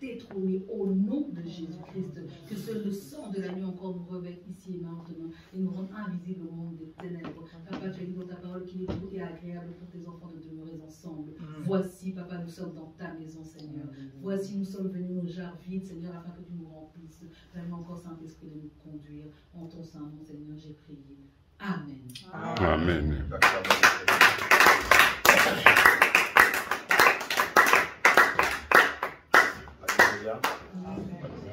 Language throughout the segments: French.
détrônés au nom de Jésus-Christ. Que seul le sang de l'agneau encore nous revête ici et maintenant et nous rende invisibles au monde des ténèbres. Papa, tu as dit dans ta parole qu'il est doux et agréable pour tes enfants de demeurer ensemble. Voici, Papa, nous sommes dans ta maison, Seigneur. Voici, nous sommes venus nos jarres vides, Seigneur, afin que tu nous remplisses. Permets encore, Saint-Esprit, de nous conduire. En ton saint nom, Seigneur, j'ai prié. Amen. Amen. Alléluia.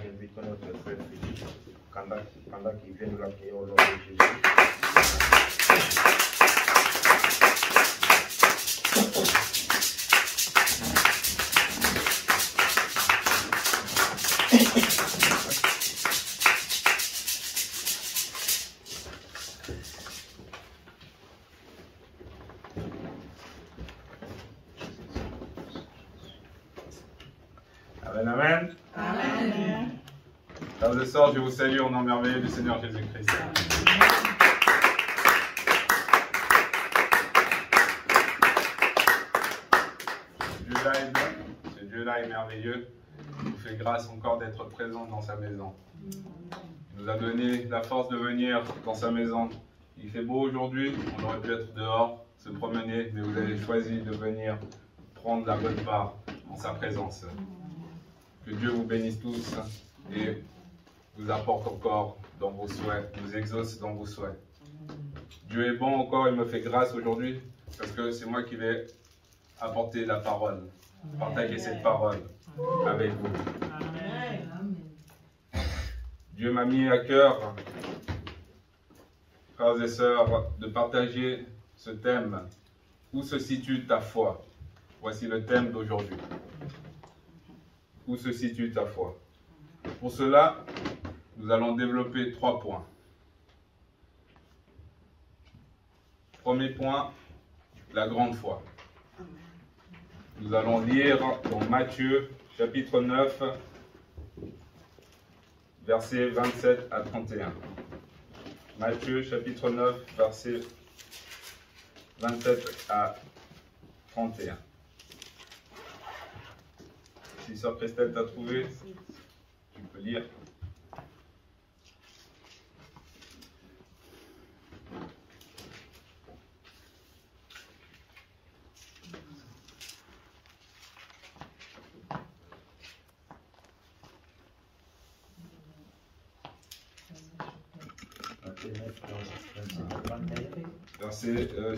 J'invite notre frère Philippe, pendant qu'il vient nous la prier au nom de Jésus. Amen, amen. Amen. Frères et sœurs, je vous salue au nom merveilleux du Seigneur Jésus-Christ. Dieu-là est bon, ce Dieu-là est merveilleux. Il nous fait grâce encore d'être présent dans sa maison. Il nous a donné la force de venir dans sa maison. Il fait beau aujourd'hui, on aurait pu être dehors, se promener, mais vous avez choisi de venir prendre la bonne part en sa présence. Que Dieu vous bénisse tous et vous apporte encore dans vos souhaits, vous exauce dans vos souhaits. Dieu est bon encore, il me fait grâce aujourd'hui parce que c'est moi qui vais apporter la parole, partager cette parole avec vous. Amen. Dieu m'a mis à cœur, frères et sœurs, de partager ce thème. Où se situe ta foi? Voici le thème d'aujourd'hui. Où se situe ta foi? Pour cela, nous allons développer 3 points. Premier point, la grande foi. Nous allons lire dans Matthieu, chapitre 9, versets 27 à 31. Matthieu, chapitre 9, versets 27 à 31. Si Sœur Christelle t'a trouvé, tu peux lire.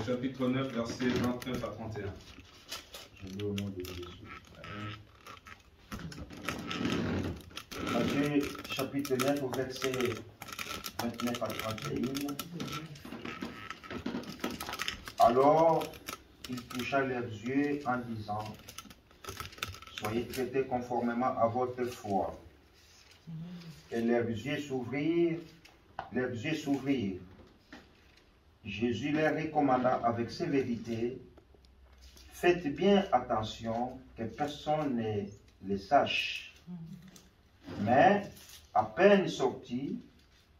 Chapitre 9, versets 29 à 31. Je lis au nom de Jésus. Matthieu chapitre 9, verset 29 à 31. Alors, il toucha leurs yeux en disant, soyez traités conformément à votre foi. Et leurs yeux s'ouvrirent. Jésus leur recommanda avec sévérité, faites bien attention que personne ne le sache. Mais, à peine sortis,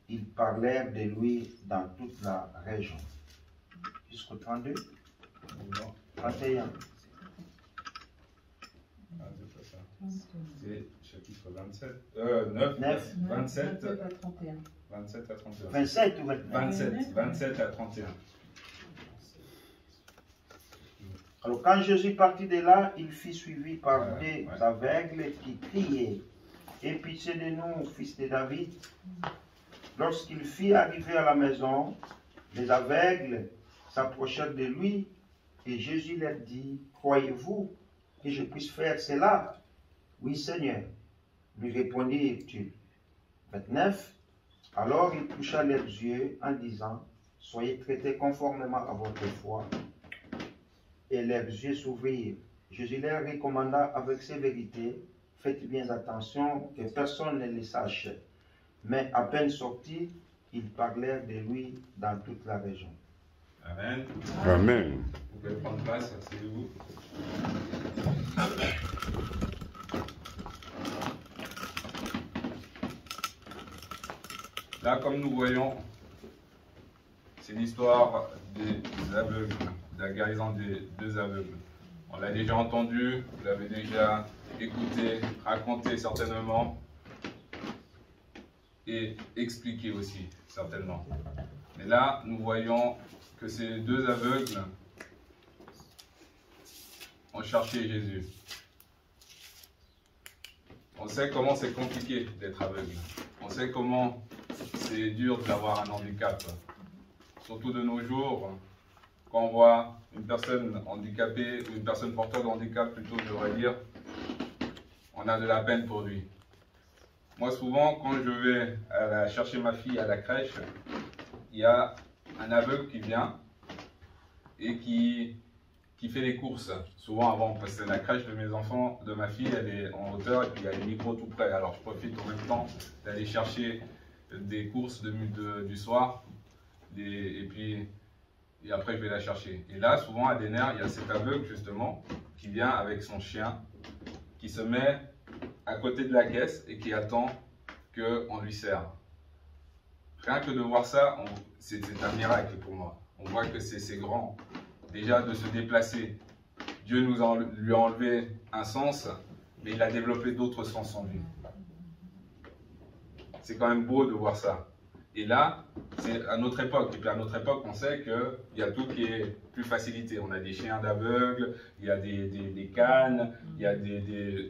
ils parlèrent de lui dans toute la région. Jusqu'au 32, 31. C'est chapitre 9, 27 à 31. 27 à 31. 27 ou 29? 27 à 31. Alors, quand Jésus partit de là, il fut suivi par des aveugles qui criaient, « Aie pitié de nous, fils de David. » Lorsqu'il fut arrivé à la maison, les aveugles s'approchèrent de lui et Jésus leur dit, « Croyez-vous que je puisse faire cela? » « Oui, Seigneur, lui répondit-il. 29. Alors il toucha leurs yeux en disant, « Soyez traités conformément à votre foi. » Et leurs yeux s'ouvrirent. Jésus leur recommanda avec sévérité, « Faites bien attention que personne ne le sache. » Mais à peine sortis, ils parlèrent de lui dans toute la région. Amen. Amen. Vous pouvez prendre place, asseyez-vous. Là, comme nous voyons, c'est l'histoire des aveugles, de la guérison des 2 aveugles. On l'a déjà entendu, vous l'avez déjà écouté, raconté certainement, et expliqué aussi, certainement. Mais là, nous voyons que ces deux aveugles ont cherché Jésus. On sait comment c'est compliqué d'être aveugle. On sait comment c'est dur d'avoir un handicap. Surtout de nos jours, quand on voit une personne handicapée, ou une personne porteur de handicap plutôt, je devrais dire, on a de la peine pour lui. Moi, souvent, quand je vais chercher ma fille à la crèche, il y a un aveugle qui vient et qui fait les courses. Souvent avant, parce que la crèche de mes enfants, de ma fille, elle est en hauteur et puis il y a les micros tout près. Alors je profite en même temps d'aller chercher des courses du soir et après je vais la chercher. Et là, souvent à Denner, il y a cet aveugle justement qui vient avec son chien, qui se met à côté de la caisse et qui attend qu'on lui sert. Rien que de voir ça, c'est un miracle pour moi. On voit que c'est grand. Déjà de se déplacer. Dieu lui a enlevé un sens, mais il a développé d'autres sens en lui. C'est quand même beau de voir ça. Et là, c'est à notre époque. Et puis à notre époque, on sait qu'il y a tout qui est plus facilité. On a des chiens d'aveugles, il y a des cannes, il y a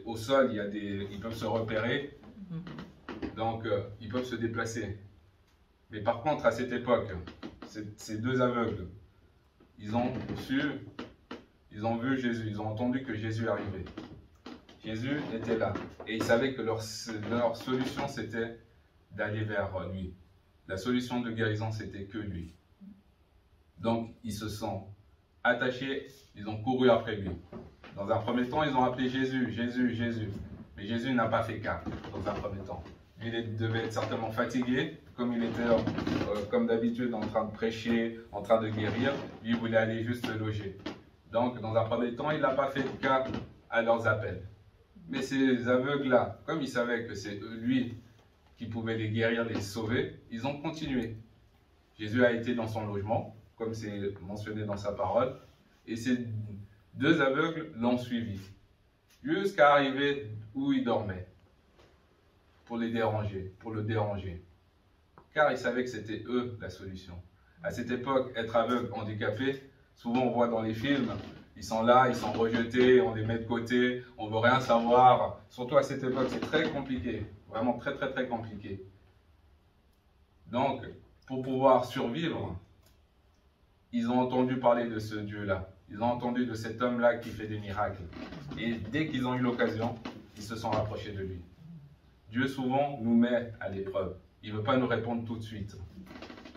au sol, ils peuvent se repérer. Donc, ils peuvent se déplacer. Mais par contre, à cette époque, ces deux aveugles, ils ont vu Jésus, ils ont entendu que Jésus arrivait. Jésus était là. Et ils savaient que leur solution, c'était d'aller vers lui. La solution de guérison, c'était que lui. Donc, ils se sont attachés, ils ont couru après lui. Dans un premier temps, ils ont appelé Jésus, Jésus, Jésus. Mais Jésus n'a pas fait cas dans un premier temps. Il devait être certainement fatigué, comme il était, comme d'habitude, en train de prêcher, en train de guérir. Lui, il voulait aller juste se loger. Donc, dans un premier temps, il n'a pas fait cas à leurs appels. Mais ces aveugles-là, comme ils savaient que c'est lui qui pouvait les guérir, les sauver, ils ont continué. Jésus a été dans son logement, comme c'est mentionné dans sa parole, et ces deux aveugles l'ont suivi, jusqu'à arriver où il dormait, pour les déranger, pour le déranger. Car ils savaient que c'était eux la solution. À cette époque, être aveugle, handicapé, souvent on voit dans les films, ils sont là, ils sont rejetés, on les met de côté, on ne veut rien savoir. Surtout à cette époque, c'est très compliqué, vraiment très très très compliqué. Donc, pour pouvoir survivre, ils ont entendu parler de ce Dieu-là. Ils ont entendu de cet homme-là qui fait des miracles. Et dès qu'ils ont eu l'occasion, ils se sont rapprochés de lui. Dieu souvent nous met à l'épreuve. Il ne veut pas nous répondre tout de suite.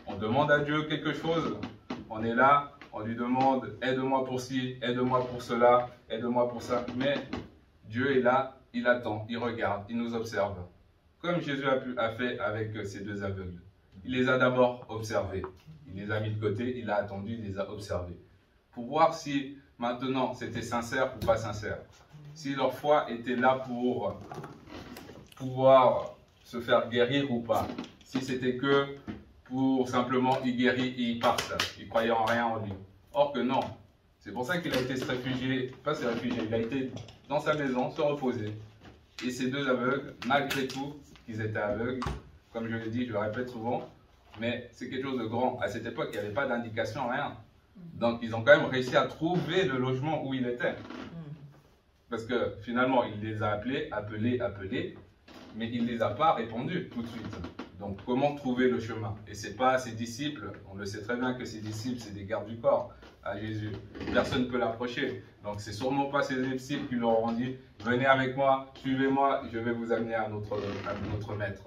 On demande à Dieu quelque chose, on est là, on lui demande « aide-moi pour ci, aide-moi pour cela, aide-moi pour ça ». Mais Dieu est là, il attend, il regarde, il nous observe. Comme Jésus a fait avec ces deux aveugles. Il les a d'abord observés. Il les a mis de côté, il a attendu, il les a observés. Pour voir si maintenant c'était sincère ou pas sincère. Si leur foi était là pour pouvoir se faire guérir ou pas. Si c'était que pour simplement y guérir et y partent. Ils croyaient en rien en lui. Or que non. C'est pour ça qu'il a été se réfugier, pas se réfugier, il a été dans sa maison, se reposer. Et ces deux aveugles, malgré tout, qu'ils étaient aveugles, comme je l'ai dit, je le répète souvent, mais c'est quelque chose de grand. À cette époque, il n'y avait pas d'indication, rien. Donc, ils ont quand même réussi à trouver le logement où il était. Parce que finalement, il les a appelés, mais il ne les a pas répondus tout de suite. Donc, comment trouver le chemin? Et ce n'est pas ses disciples, on le sait très bien que ses disciples, c'est des gardes du corps à Jésus. Personne ne peut l'approcher. Donc, ce n'est sûrement pas ses disciples qui leur ont dit « Venez avec moi, suivez-moi, je vais vous amener à notre maître. »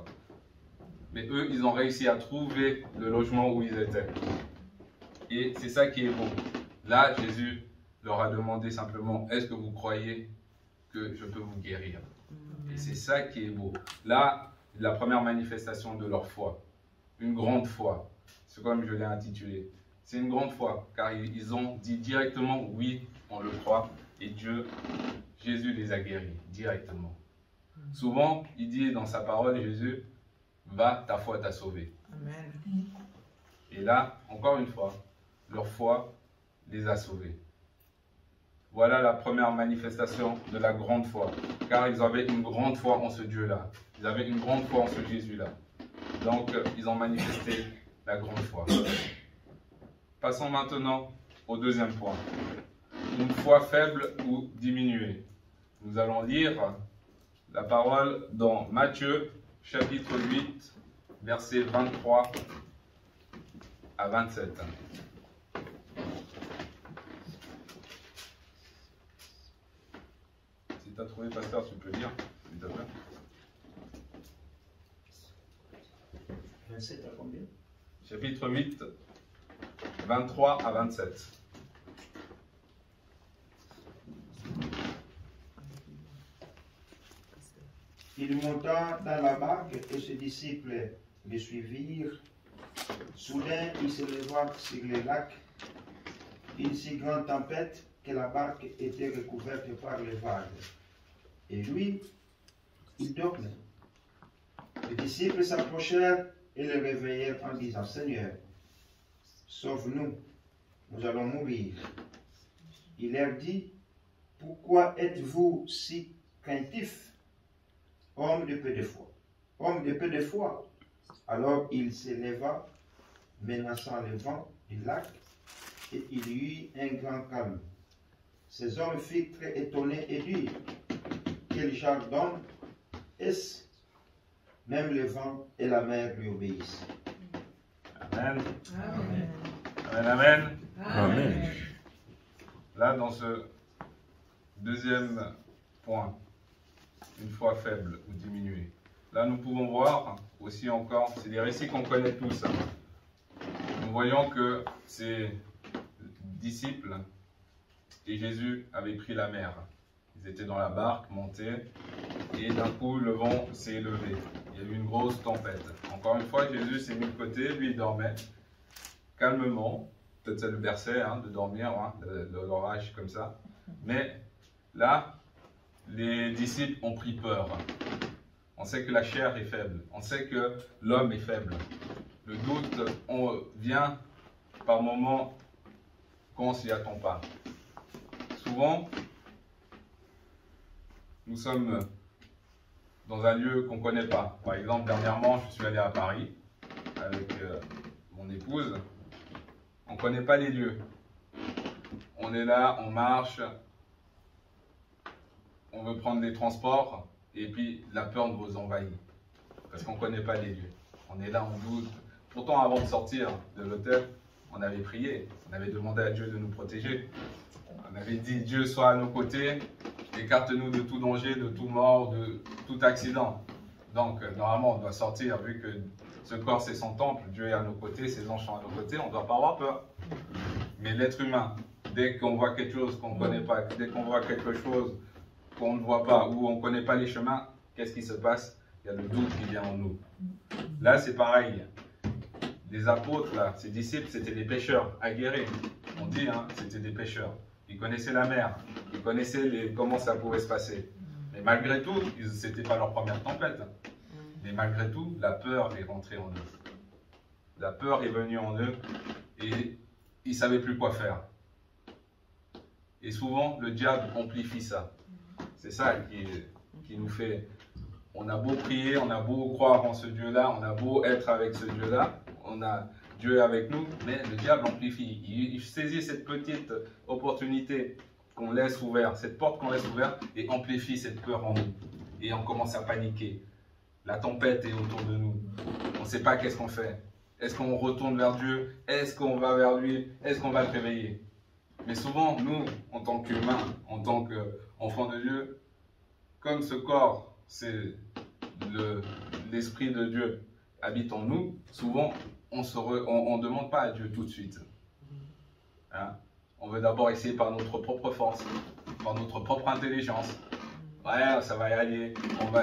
Mais eux, ils ont réussi à trouver le logement où ils étaient. Et c'est ça qui est beau. Là, Jésus leur a demandé simplement « Est-ce que vous croyez que je peux vous guérir ?» Et c'est ça qui est beau. Là, la première manifestation de leur foi. Une grande foi. C'est comme je l'ai intitulé. C'est une grande foi, car ils ont dit directement « Oui, on le croit ». Et Jésus les a guéris directement. Souvent, il dit dans sa parole, Jésus, « Va, ta foi t'a sauvé ». Amen. Et là, encore une fois, leur foi les a sauvés. Voilà la première manifestation de la grande foi. Car ils avaient une grande foi en ce Dieu-là. Ils avaient une grande foi en ce Jésus-là. Donc, ils ont manifesté la grande foi. Passons maintenant au deuxième point. Une foi faible ou diminuée. Nous allons lire la parole dans Matthieu, chapitre 8, versets 23 à 27. Si tu as trouvé, pasteur, tu peux lire, s'il te plaît. 27 à combien? Chapitre 8, 23 à 27. Il monta dans la barque et ses disciples le suivirent. Soudain, il se leva sur le lac une si grande tempête que la barque était recouverte par les vagues. Et lui, il dormait. Les disciples s'approchèrent et le réveillèrent en disant, Seigneur, sauve-nous, nous allons mourir. Il leur dit, pourquoi êtes-vous si craintifs, homme de peu de foi? Homme de peu de foi. Alors il s'éleva, menaçant le vent du lac, et il y eut un grand calme. Ces hommes furent très étonnés et dirent, quel genre d'homme est-ce? Même le vent et la mer lui obéissent. Amen. Amen. Amen, amen. Amen. Là, dans ce deuxième point, une foi faible ou diminuée. Là, nous pouvons voir aussi encore, c'est des récits qu'on connaît tous. Nous voyons que ces disciples et Jésus avaient pris la mer. Ils étaient dans la barque, montés, et d'un coup, le vent s'est élevé. Il y a eu une grosse tempête. Encore une fois, Jésus s'est mis de côté, lui il dormait calmement. Peut-être ça le berçait de dormir, de l'orage comme ça. Mais là, les disciples ont pris peur. On sait que la chair est faible. On sait que l'homme est faible. Le doute vient par moments quand on ne s'y attend pas. Souvent, nous sommes dans un lieu qu'on ne connaît pas. Par exemple, dernièrement, je suis allé à Paris avec mon épouse. On ne connaît pas les lieux. On est là, on marche, on veut prendre des transports et puis la peur nous envahit parce qu'on ne connaît pas les lieux. On est là, on doute. Pourtant, avant de sortir de l'hôtel, on avait prié, on avait demandé à Dieu de nous protéger. On avait dit, Dieu soit à nos côtés, écarte-nous de tout danger, de tout mort, de tout accident. Donc, normalement, on doit sortir, vu que ce corps, c'est son temple, Dieu est à nos côtés, ses anges sont à nos côtés, on ne doit pas avoir peur. Mais l'être humain, dès qu'on voit quelque chose qu'on ne connaît pas, dès qu'on voit quelque chose qu'on ne voit pas, ou on ne connaît pas les chemins, qu'est-ce qui se passe? Il y a le doute qui vient en nous. Là, c'est pareil. Les apôtres, là, ces disciples, c'était des pêcheurs aguerris. On dit, c'était des pêcheurs. Ils connaissaient la mer, ils connaissaient comment ça pouvait se passer. Mais malgré tout, ce n'était pas leur première tempête. Mais malgré tout, la peur est rentrée en eux. La peur est venue en eux et ils ne savaient plus quoi faire. Et souvent, le diable amplifie ça. C'est ça qui nous fait... On a beau prier, on a beau croire en ce Dieu-là, on a beau être avec ce Dieu-là, on a Dieu avec nous, mais le diable amplifie. Il saisit cette petite opportunité qu'on laisse ouverte, cette porte qu'on laisse ouverte, et amplifie cette peur en nous. Et on commence à paniquer. La tempête est autour de nous. On ne sait pas qu'est-ce qu'on fait. Est-ce qu'on retourne vers Dieu? Est-ce qu'on va vers lui? Est-ce qu'on va le réveiller? Mais souvent, nous, en tant qu'humains, en tant qu'enfants de Dieu, comme ce corps, c'est l'Esprit de Dieu habite en nous, souvent, on ne demande pas à Dieu tout de suite. On veut d'abord essayer par notre propre force, par notre propre intelligence. Ouais, ça va y aller.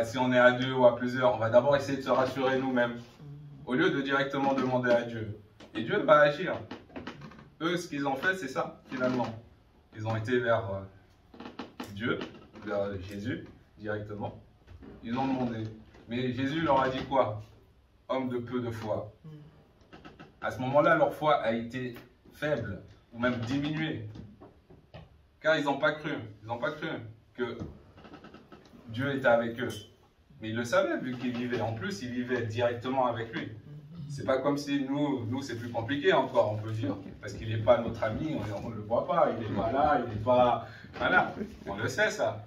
Si on est à deux ou à plusieurs, on va d'abord essayer de se rassurer nous-mêmes, au lieu de directement demander à Dieu. Et Dieu va agir. Eux, ce qu'ils ont fait, c'est ça, finalement. Ils ont été vers Dieu, vers Jésus, directement. Ils ont demandé. Mais Jésus leur a dit quoi? Homme de peu de foi. À ce moment-là, leur foi a été faible, ou même diminuée. Car ils n'ont pas cru. Ils n'ont pas cru que Dieu était avec eux. Mais ils le savaient vu qu'ils vivaient. En plus, ils vivaient directement avec lui. C'est pas comme si nous c'est plus compliqué encore, on peut dire. Parce qu'il n'est pas notre ami, on ne le voit pas. Il n'est pas là, il n'est pas... Voilà, on le sait ça.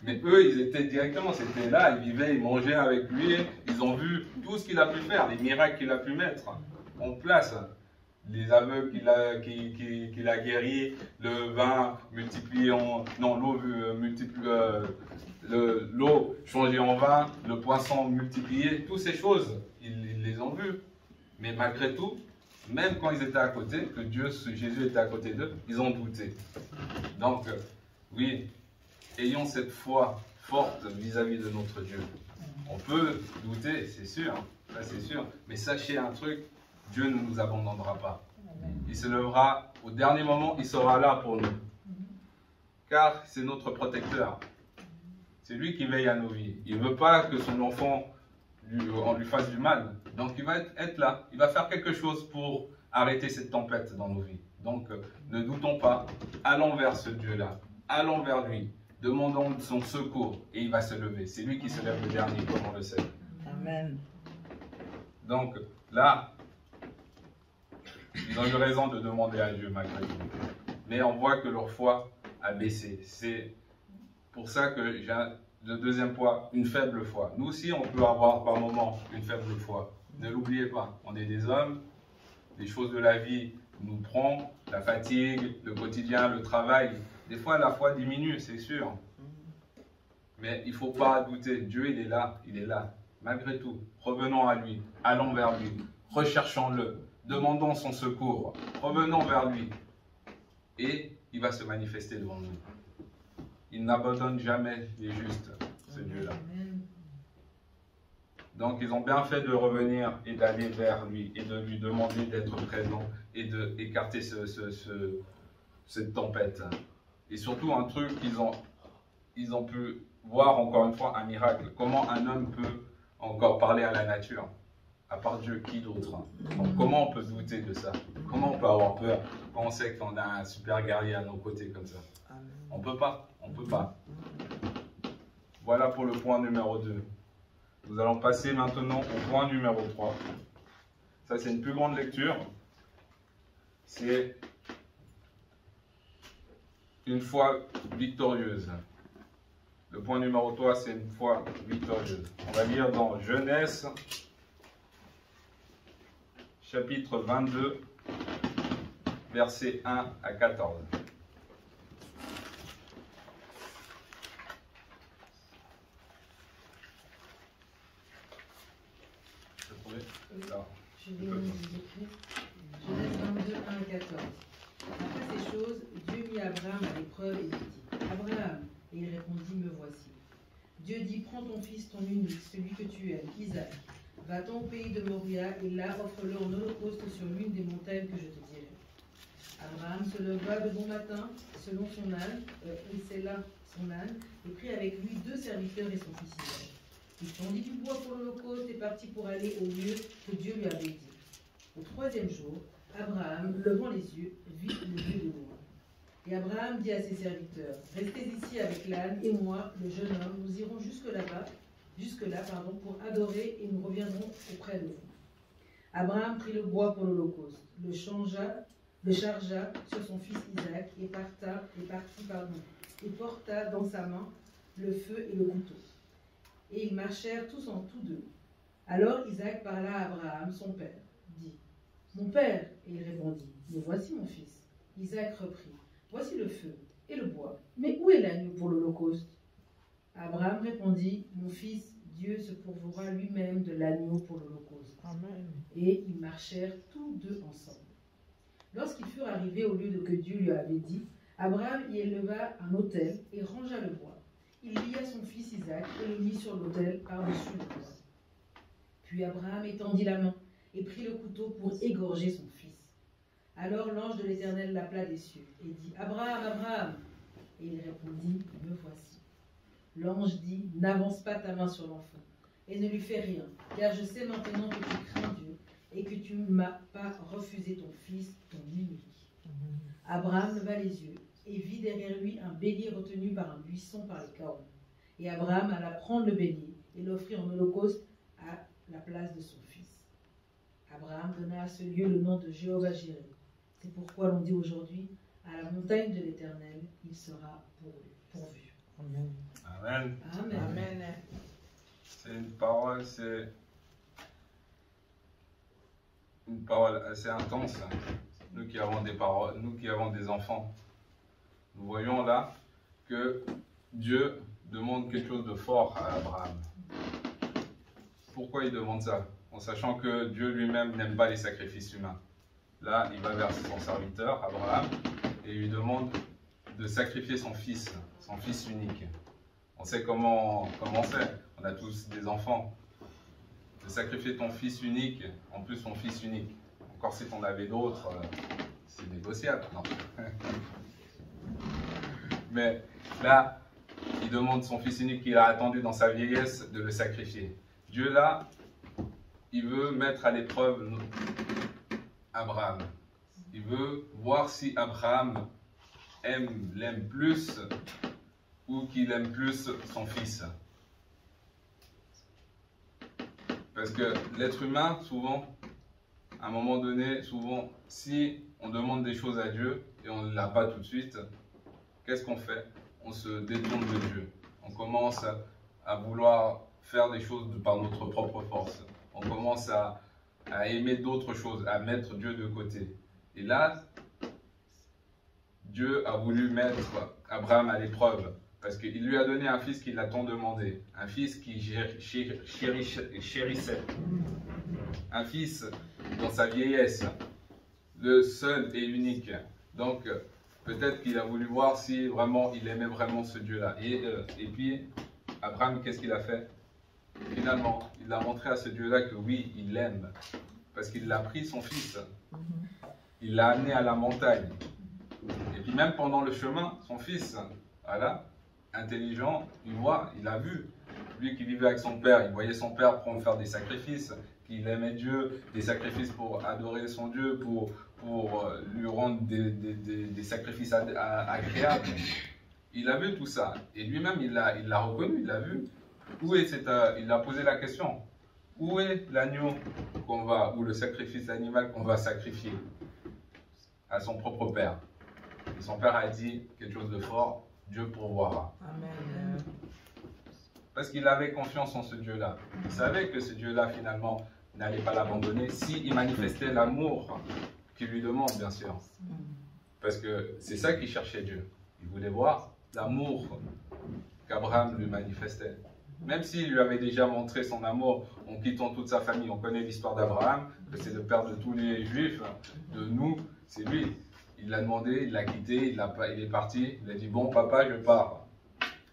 Mais eux, ils étaient directement, c'était là, ils vivaient, ils mangeaient avec lui. Ils ont vu tout ce qu'il a pu faire, les miracles qu'il a pu mettre en place. Les aveugles qu'il a guéris, le vin multiplié en... Non, l'eau multipliée... l'eau changée en vin, le poisson multiplié, toutes ces choses, ils les ont vues. Mais malgré tout, même quand ils étaient à côté, que Jésus était à côté d'eux, ils ont douté. Donc, oui, ayons cette foi forte vis-à-vis de notre Dieu. On peut douter, c'est sûr, ça c'est sûr, mais sachez un truc, Dieu ne nous abandonnera pas. Il se lèvera au dernier moment, il sera là pour nous. Car c'est notre protecteur. C'est lui qui veille à nos vies. Il ne veut pas que son enfant, on lui fasse du mal. Donc il va être là. Il va faire quelque chose pour arrêter cette tempête dans nos vies. Donc ne doutons pas. Allons vers ce Dieu-là. Allons vers lui. Demandons son secours et il va se lever. C'est lui qui se lève le dernier, comme on le sait. Amen. Donc là, ils ont eu raison de demander à Dieu malgré tout. Mais on voit que leur foi a baissé. C'est pour ça que j'ai le deuxième point, une faible foi. Nous aussi, on peut avoir par moments une faible foi. Ne l'oubliez pas, on est des hommes, les choses de la vie nous prennent, la fatigue, le quotidien, le travail. Des fois, la foi diminue, c'est sûr. Mais il ne faut pas douter, Dieu, il est là, il est là. Malgré tout, revenons à lui, allons vers lui, recherchons-le, demandons son secours, revenons vers lui. Et il va se manifester devant nous. Il n'abandonne jamais les justes, ce Dieu-là. Donc, ils ont bien fait de revenir et d'aller vers lui et de lui demander d'être présent et d'écarter cette tempête. Et surtout, un truc ils ont pu voir encore une fois un miracle. Comment un homme peut encore parler à la nature, à part Dieu, qui d'autre? Donc, comment on peut douter de ça? Comment on peut avoir peur quand on sait qu'on a un super guerrier à nos côtés comme ça? On ne peut pas, on ne peut pas. Voilà pour le point numéro 2. Nous allons passer maintenant au point numéro 3. Ça, c'est une plus grande lecture. C'est une foi victorieuse. Le point numéro 3, c'est une foi victorieuse. On va lire dans Genèse, chapitre 22, versets 1 à 14. Je vais vous écrire. Genèse 22, 1 à 14. Après ces choses, Dieu mit Abraham à l'épreuve et lui dit, Abraham, et il répondit, me voici. Dieu dit, prends ton fils, ton unique, celui que tu aimes, Isaac. Va-t'en au pays de Moria, et là offre-le en holocauste sur l'une des montagnes que je te dirai. Abraham se leva de bon matin, selon son âne, et c'est là son âne, et prit avec lui 2 serviteurs et son fils Isaac. Il tendit du bois pour l'holocauste et partit pour aller au lieu que Dieu lui avait dit. Au 3e jour, Abraham, levant les yeux, vit le lieu de loin. Et Abraham dit à ses serviteurs, restez ici avec l'âne et moi, le jeune homme, nous irons jusque-là, pour adorer et nous reviendrons auprès de vous. Abraham prit le bois pour l'holocauste, le chargea sur son fils Isaac et porta dans sa main le feu et le couteau. Et ils marchèrent tous deux. Alors Isaac parla à Abraham, son père, dit, mon père, et il répondit, me voici mon fils. Isaac reprit, voici le feu et le bois, mais où est l'agneau pour l'holocauste? Abraham répondit, mon fils, Dieu se pourvoira lui-même de l'agneau pour l'holocauste. Et ils marchèrent tous deux ensemble. Lorsqu'ils furent arrivés au lieu que Dieu lui avait dit, Abraham y éleva un autel et rangea le bois. Il lia son fils Isaac et le mit sur l'autel par-dessus le bois. Puis Abraham étendit la main et prit le couteau pour égorger son fils. Alors l'ange de l'Éternel l'appela des cieux et dit, Abraham, Abraham. Et il répondit, me voici. L'ange dit, n'avance pas ta main sur l'enfant et ne lui fais rien, car je sais maintenant que tu crains Dieu et que tu ne m'as pas refusé ton fils, ton unique. Abraham leva les yeux et vit derrière lui un bélier retenu par un buisson par les cornes. Et Abraham alla prendre le bélier et l'offrit en holocauste à la place de son fils. Abraham donna à ce lieu le nom de Jéhovah-Jireh. C'est pourquoi l'on dit aujourd'hui, à la montagne de l'Éternel, il sera pourvu. Amen. Amen. Amen. C'est une parole assez intense. Nous qui avons des paroles, nous qui avons des enfants, nous voyons là que Dieu demande quelque chose de fort à Abraham. Pourquoi il demande ça? En sachant que Dieu lui-même n'aime pas les sacrifices humains. Là, il va vers son serviteur, Abraham, et il lui demande de sacrifier son fils unique. On sait comment c'est, on a tous des enfants. De sacrifier ton fils unique, en plus ton fils unique. Encore si tu en avais d'autres, c'est négociable. Non. Mais là, il demande son fils unique qu'il a attendu dans sa vieillesse de le sacrifier. Dieu là, il veut mettre à l'épreuve Abraham. Il veut voir si Abraham l'aime plus ou qu'il aime plus son fils. Parce que l'être humain, souvent, à un moment donné, souvent, si on demande des choses à Dieu et on ne l'a pas tout de suite, qu'est-ce qu'on fait? On se détourne de Dieu. On commence à vouloir faire des choses par notre propre force. On commence à aimer d'autres choses, à mettre Dieu de côté. Et là, Dieu a voulu mettre Abraham à l'épreuve. Parce qu'il lui a donné un fils qu'il a tant demandé. Un fils qu'il chérissait. Un fils dans sa vieillesse. Le seul et unique. Donc, peut-être qu'il a voulu voir si vraiment il aimait vraiment ce Dieu-là. Et puis, Abraham, qu'est-ce qu'il a fait? Finalement, il a montré à ce Dieu-là que oui, il l'aime. Parce qu'il a pris son fils. Il l'a amené à la montagne. Et puis même pendant le chemin, son fils, voilà, intelligent, il a vu. Lui qui vivait avec son père, il voyait son père faire des sacrifices, qu'il aimait Dieu, des sacrifices pour adorer son Dieu, pour lui rendre des sacrifices agréables. Il a vu tout ça. Et lui-même, il l'a reconnu, il l'a vu. Il a posé la question. Où est l'agneau ou le sacrifice animal qu'on va sacrifier à son propre père? Et son père a dit quelque chose de fort, Dieu pourvoira. Amen. Parce qu'il avait confiance en ce Dieu-là. Il savait que ce Dieu-là, finalement, n'allait pas l'abandonner s'il manifestait l'amour qu'il lui demande, bien sûr. Parce que c'est ça qu'il cherchait Dieu. Il voulait voir l'amour qu'Abraham lui manifestait. Même s'il lui avait déjà montré son amour en quittant toute sa famille. On connaît l'histoire d'Abraham, que c'est le père de tous les juifs, de nous, c'est lui. Il l'a demandé, il l'a quitté, il est parti, il a dit « Bon papa, je pars ».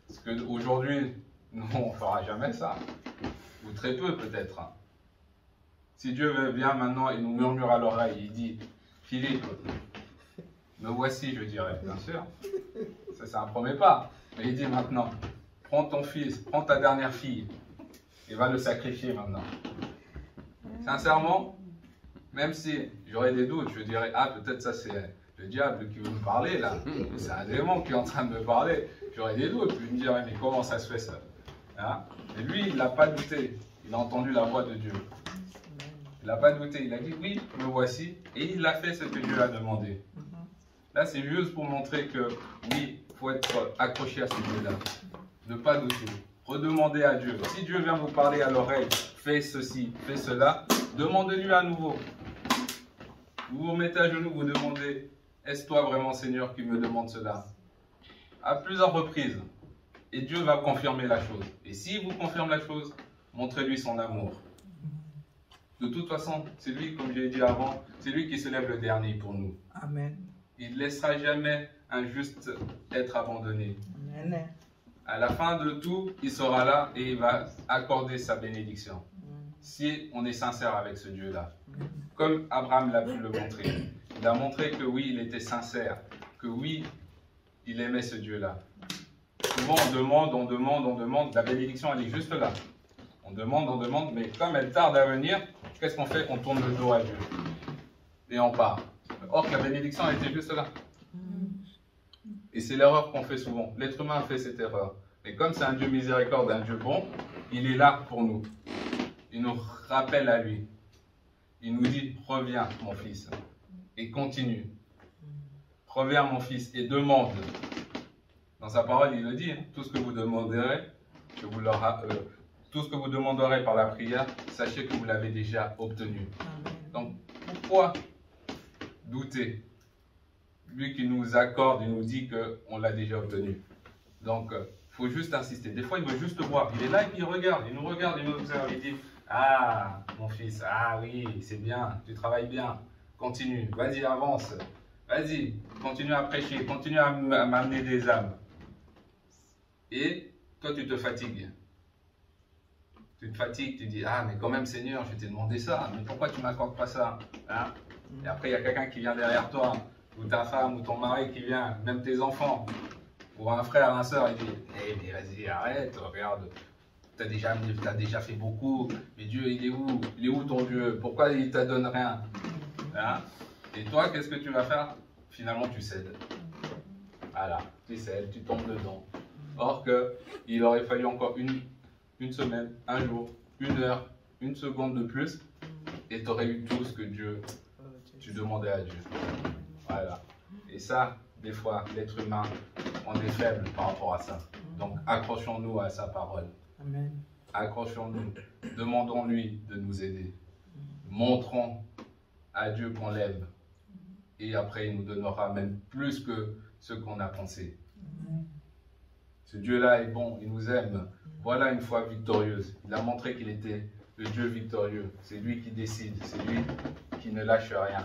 Parce qu'aujourd'hui, nous, on ne fera jamais ça. Ou très peu peut-être. Si Dieu veut bien maintenant, il nous murmure à l'oreille, il dit « Philippe, me voici, je dirais, bien sûr. » Ça, c'est un premier pas. Mais il dit maintenant, prends ton fils, prends ta dernière fille, et va le sacrifier maintenant. Sincèrement, même si j'aurais des doutes, je dirais, ah, peut-être ça c'est le diable qui veut me parler là, c'est un démon qui est en train de me parler, j'aurais des doutes, je me dirais, mais comment ça se fait ça, hein? Et lui, il n'a pas douté, il a entendu la voix de Dieu. Il n'a pas douté, il a dit, oui, me voici, et il a fait ce que Dieu a demandé. Là, c'est juste pour montrer que, oui, il faut être accroché à ce Dieu-là. Ne pas douter. Redemandez à Dieu. Si Dieu vient vous parler à l'oreille, fais ceci, fais cela, demandez-lui à nouveau. Vous vous mettez à genoux, vous demandez, est-ce toi vraiment, Seigneur, qui me demande cela? À plusieurs reprises. Et Dieu va confirmer la chose. Et s'il vous confirme la chose, montrez-lui son amour. De toute façon, c'est lui, comme j'ai dit avant, c'est lui qui se lève le dernier pour nous. Amen. Il ne laissera jamais un juste être abandonné. Amen. À la fin de tout, il sera là et il va accorder sa bénédiction. Si on est sincère avec ce Dieu-là. Comme Abraham l'a pu le montrer. Il a montré que oui, il était sincère. Que oui, il aimait ce Dieu-là. Souvent, on demande. La bénédiction, elle est juste là. On demande, mais comme elle tarde à venir, qu'est-ce qu'on fait? On tourne le dos à Dieu. Et on part. Or, la bénédiction, elle était juste là. c'est l'erreur qu'on fait souvent. L'être humain fait cette erreur. Mais comme c'est un Dieu miséricorde, un Dieu bon, il est là pour nous. Il nous rappelle à lui. Il nous dit, reviens mon fils, et continue. Reviens mon fils et demande. Dans sa parole, il le dit, tout ce que vous demanderez, tout ce que vous demanderez par la prière, sachez que vous l'avez déjà obtenu. Donc, pourquoi douter? Lui qui nous accorde, il nous dit qu'on l'a déjà obtenu. Donc, il faut juste insister. Des fois, il veut juste voir. Il est là et puis il regarde, il nous observe, il dit, ah, mon fils, ah oui, c'est bien, tu travailles bien, continue, vas-y, avance, vas-y, continue à prêcher, continue à m'amener des âmes. Et toi, tu te fatigues. Tu te fatigues, tu dis, ah, mais quand même, Seigneur, je t'ai demandé ça, mais pourquoi tu ne m'accordes pas ça, hein? Et après, il y a quelqu'un qui vient derrière toi, ou ta femme, ou ton mari qui vient, même tes enfants, ou un frère, une soeur, il dit, eh, mais vas-y, arrête, regarde, tu as déjà fait beaucoup, mais Dieu, il est où? Il est où ton Dieu? Pourquoi il ne te donne rien, hein? Et toi, qu'est-ce que tu vas faire? Finalement, tu cèdes. Voilà, tu cèdes, tu tombes dedans. Or qu'il aurait fallu encore une semaine, un jour, une heure, une seconde de plus, et tu aurais eu tout ce que tu demandais à Dieu. Voilà. Et ça, des fois, l'être humain, on est faible par rapport à ça. Donc, accrochons-nous à sa parole. Amen. Accrochons-nous. Demandons-lui de nous aider. Montrons à Dieu qu'on l'aime. Et après, il nous donnera même plus que ce qu'on a pensé. Ce Dieu-là est bon, il nous aime. Voilà une foi victorieuse. Il a montré qu'il était le Dieu victorieux. C'est lui qui décide, c'est lui qui ne lâche rien.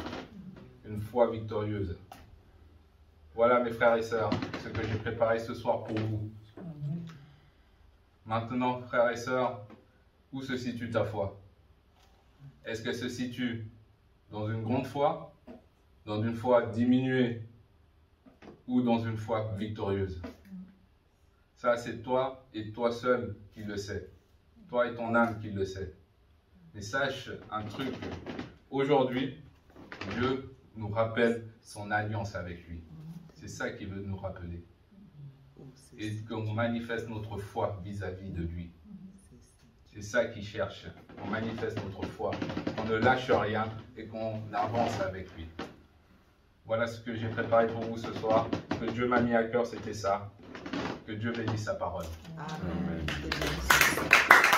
Une foi victorieuse. Voilà mes frères et sœurs, ce que j'ai préparé ce soir pour vous. Maintenant, frères et sœurs, où se situe ta foi? Est-ce qu'elle se situe dans une grande foi, dans une foi diminuée ou dans une foi victorieuse? Ça, c'est toi et toi seul qui le sais. Toi et ton âme qui le sait. Mais sache un truc, aujourd'hui, Dieu nous rappelle son alliance avec lui. C'est ça qu'il veut nous rappeler. Et qu'on manifeste notre foi vis-à-vis de lui. C'est ça qu'il cherche. On manifeste notre foi, qu'on ne lâche rien et qu'on avance avec lui. Voilà ce que j'ai préparé pour vous ce soir. Ce que Dieu m'a mis à cœur, c'était ça. Que Dieu bénisse sa parole. Amen. Amen.